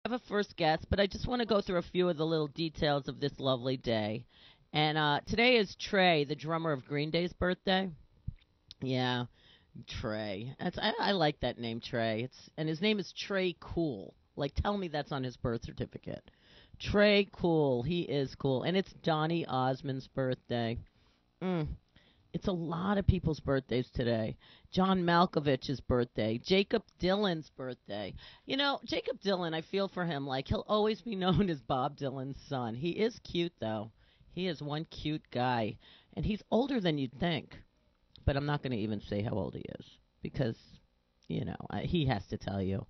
have a first guest, but I just want to go through a few of the little details of this lovely day. And today is Trey, the drummer of Green Day's birthday. Yeah, Trey. I like that name, Trey. And his name is Trey Cool. Like, tell me that's on his birth certificate. Trey Cool. He is cool. And it's Donny Osmond's birthday. Mm. It's a lot of people's birthdays today. John Malkovich's birthday. Jacob Dylan's birthday. You know, Jacob Dylan, I feel for him. Like, he'll always be known as Bob Dylan's son. He is cute, though. He is one cute guy. And he's older than you'd think. But I'm not going to even say how old he is. Because, he has to tell you.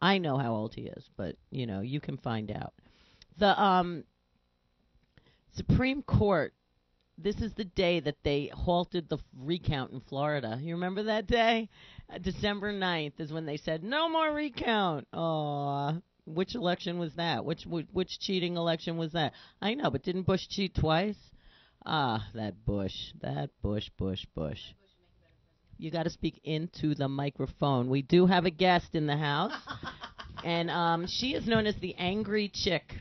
I know how old he is. But, you can find out. The Supreme Court, this is the day that they halted the recount in Florida. You remember that day? December 9th is when they said, no more recount. Aw, which election was that? Which cheating election was that? I know, but didn't Bush cheat twice? Ah, that Bush. Bush. You got to speak into the microphone. We do have a guest in the house, and she is known as the Angry Chick.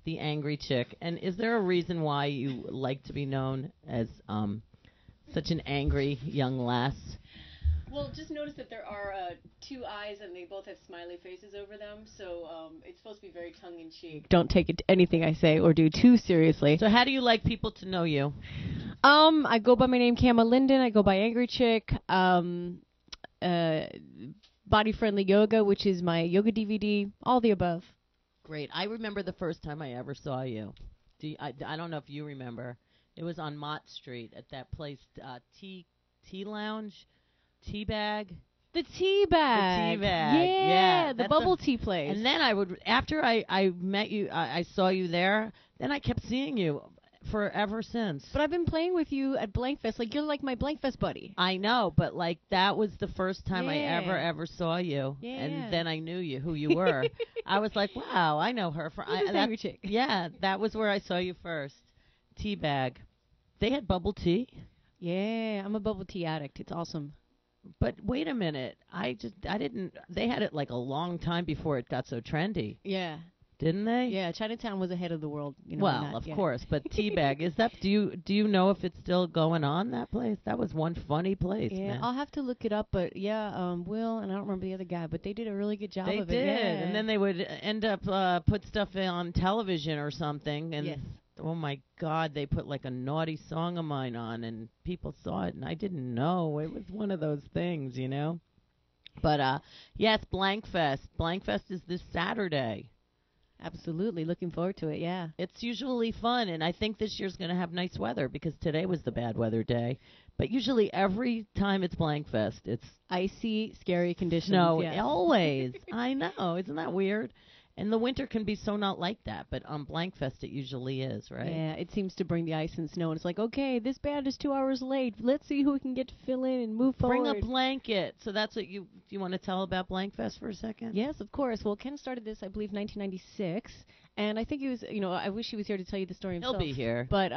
The Angry Chick. And is there a reason why you like to be known as such an angry young lass? Well, just notice that there are two eyes and they both have smiley faces over them, so it's supposed to be very tongue-in-cheek. Don't take anything I say or do too seriously. So how do you like people to know you? I go by my name, Kama Linden. I go by Angry Chick. Body Friendly Yoga, which is my yoga DVD. All the above. Great. I remember the first time I ever saw you. I don't know if you remember. It was on Mott Street at that place, Tea Lounge, Tea Bag. The tea bag. The tea bag. Yeah. The bubble tea place. And then after I met you, I saw you there, then I kept seeing you forever since. But I've been playing with you at Blankfest. Like, you're like my Blankfest buddy. I know, but like that was the first time I ever saw you. Yeah. And then I knew who you were. I was like, wow, I know her. Angry Chick. Yeah, that was where I saw you first. Tea bag. They had bubble tea? Yeah, I'm a bubble tea addict. It's awesome. But wait a minute. They had it like a long time before it got so trendy. Yeah. Didn't they? Yeah, Chinatown was ahead of the world. Well, of course, but Teabag, is that? Do you know if it's still going on, that place? That was one funny place. Yeah, man. I'll have to look it up, but Will and I don't remember the other guy, but they did a really good job of it. They did, and then they would end up put stuff on television or something, and yes. Oh my God, they put like a naughty song of mine on, and people saw it, and I didn't know. It was one of those things, But yes, Blankfest. Blankfest is this Saturday. Absolutely. Looking forward to it, yeah. It's usually fun, and I think this year's going to have nice weather because today was the bad weather day. But usually every time it's Blankfest, it's icy, scary conditions. No, yes. Always. I know. Isn't that weird? And the winter can be so not like that, but on Blankfest it usually is, right? Yeah, it seems to bring the ice and snow, and it's like, okay, this band is 2 hours late. Let's see who we can get to fill in and move forward. Bring a blanket. So that's what do you want to tell about Blankfest for a second? Yes, of course. Well, Ken started this, I believe, 1996, and I think he was, I wish he was here to tell you the story himself. He'll be here. But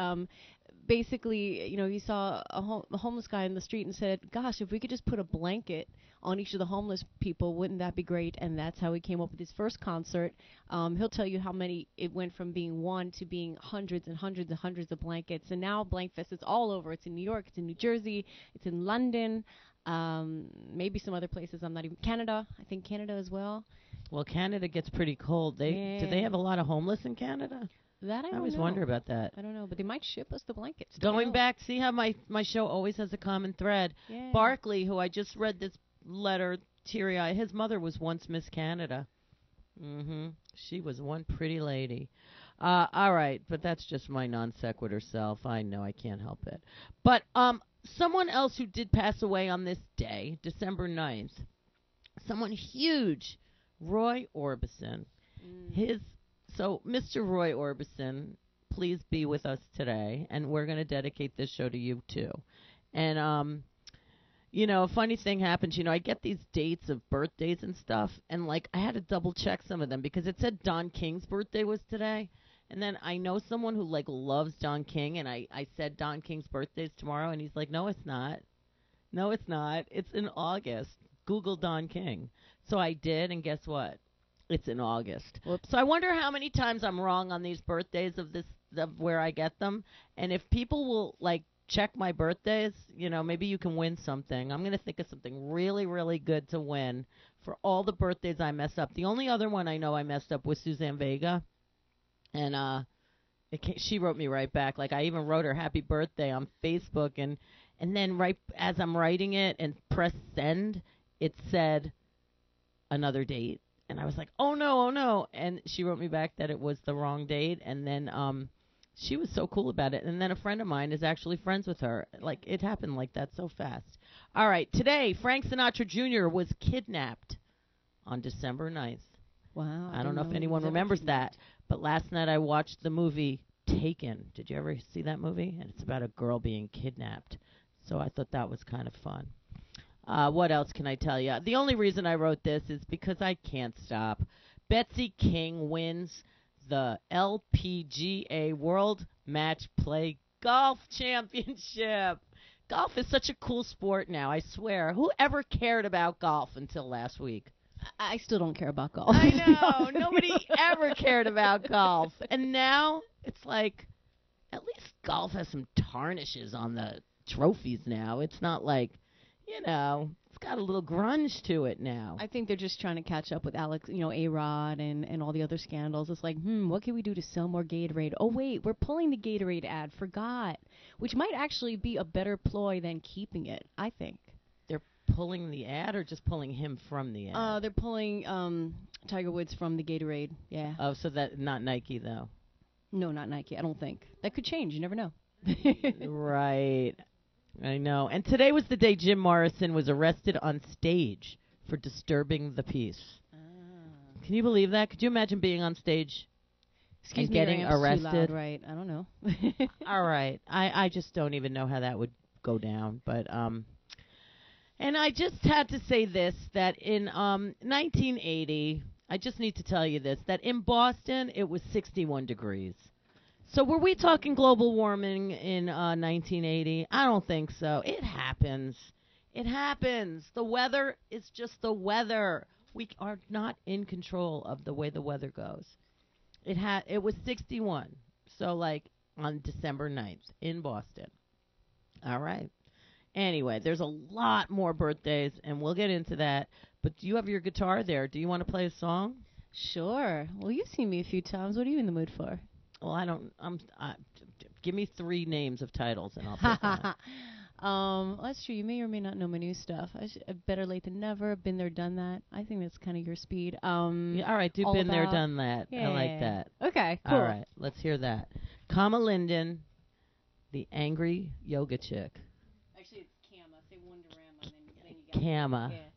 basically, he saw a homeless guy in the street and said, gosh, if we could just put a blanket on each of the homeless people, wouldn't that be great? And that's how he came up with his first concert. He'll tell you how many, it went from being one to being hundreds and hundreds and hundreds of blankets. And now Blankfest is all over. It's in New York, it's in New Jersey, it's in London, maybe some other places. I'm not even, Canada, I think Canada as well. Well, Canada gets pretty cold. Do they have a lot of homeless in Canada? That I always know. wonder about that. I don't know, but they might ship us the blankets. Going back, see how my show always has a common thread. Yeah. Barkley, who I just read this letter, teary-eyed, his mother was once Miss Canada. She was one pretty lady. All right, but that's just my non sequitur self. I know I can't help it. But someone else who did pass away on this day, December 9th, someone huge, Roy Orbison. So, Mr. Roy Orbison, please be with us today, and we're going to dedicate this show to you, too. And, a funny thing happens, I get these dates of birthdays and stuff, and, I had to double-check some of them, because it said Don King's birthday was today, and then I know someone who, loves Don King, and I said Don King's birthday's tomorrow, and he's like, no, it's not. No, it's not. It's in August. Google Don King. So I did, and guess what? It's in August. Whoops. So I wonder how many times I'm wrong on these birthdays of where I get them, and if people will like check my birthdays, maybe you can win something. I'm going to think of something really, really good to win for all the birthdays I mess up. The only other one I know I messed up was Suzanne Vega, and she wrote me right back. Like I even wrote her happy birthday on Facebook, and then right as I'm writing it and press send, it said another date. And I was like, oh no. And she wrote me back that it was the wrong date. And then she was so cool about it. And then a friend of mine is actually friends with her. Like, it happened like that so fast. All right. Today, Frank Sinatra Jr. was kidnapped on December 9th. Wow. I don't know if anyone remembers that. But last night I watched the movie Taken. Did you ever see that movie? And it's about a girl being kidnapped. So I thought that was kind of fun. What else can I tell you? The only reason I wrote this is because I can't stop. Betsy King wins the LPGA World Match Play Golf Championship. Golf is such a cool sport now, I swear. Who ever cared about golf until last week? I still don't care about golf. I know. Nobody ever cared about golf. And now it's like, at least golf has some tarnishes on the trophies now. It's not like, it's got a little grunge to it now. I think they're just trying to catch up with Alex, A-Rod and all the other scandals. It's like, what can we do to sell more Gatorade? Oh, wait, we're pulling the Gatorade ad. Forgot. Which might actually be a better ploy than keeping it, I think. They're pulling the ad or just pulling him from the ad? They're pulling Tiger Woods from the Gatorade, yeah. Oh, so that not Nike, though? No, not Nike, I don't think. That could change, you never know. Right. I know. And today was the day Jim Morrison was arrested on stage for disturbing the peace. Can you believe that? Could you imagine being on stage Excuse and me, getting arrested? Too loud, right? I don't know. All right. I just don't even know how that would go down. But and I just had to say this, that in 1980, I just need to tell you this, that in Boston it was 61 degrees. So were we talking global warming in 1980? I don't think so. It happens. It happens. The weather is just the weather. We are not in control of the way the weather goes. It was 61. So like on December 9th in Boston. All right. Anyway, there's a lot more birthdays, and we'll get into that. But do you have your guitar there? Do you want to play a song? Sure. Well, you've seen me a few times. What are you in the mood for? Well, I don't. Give me 3 names of titles, and I'll pick one. That's true. You may or may not know my new stuff. Better late than never. Been there, done that. I think that's kind of your speed. Yeah, all right, do been there, done that. Yeah. I like that. Okay, cool. All right, let's hear that. Kama Linden, the angry yoga chick. Actually, it's Kama. Say Wonderama, and then you got Kama. Yeah.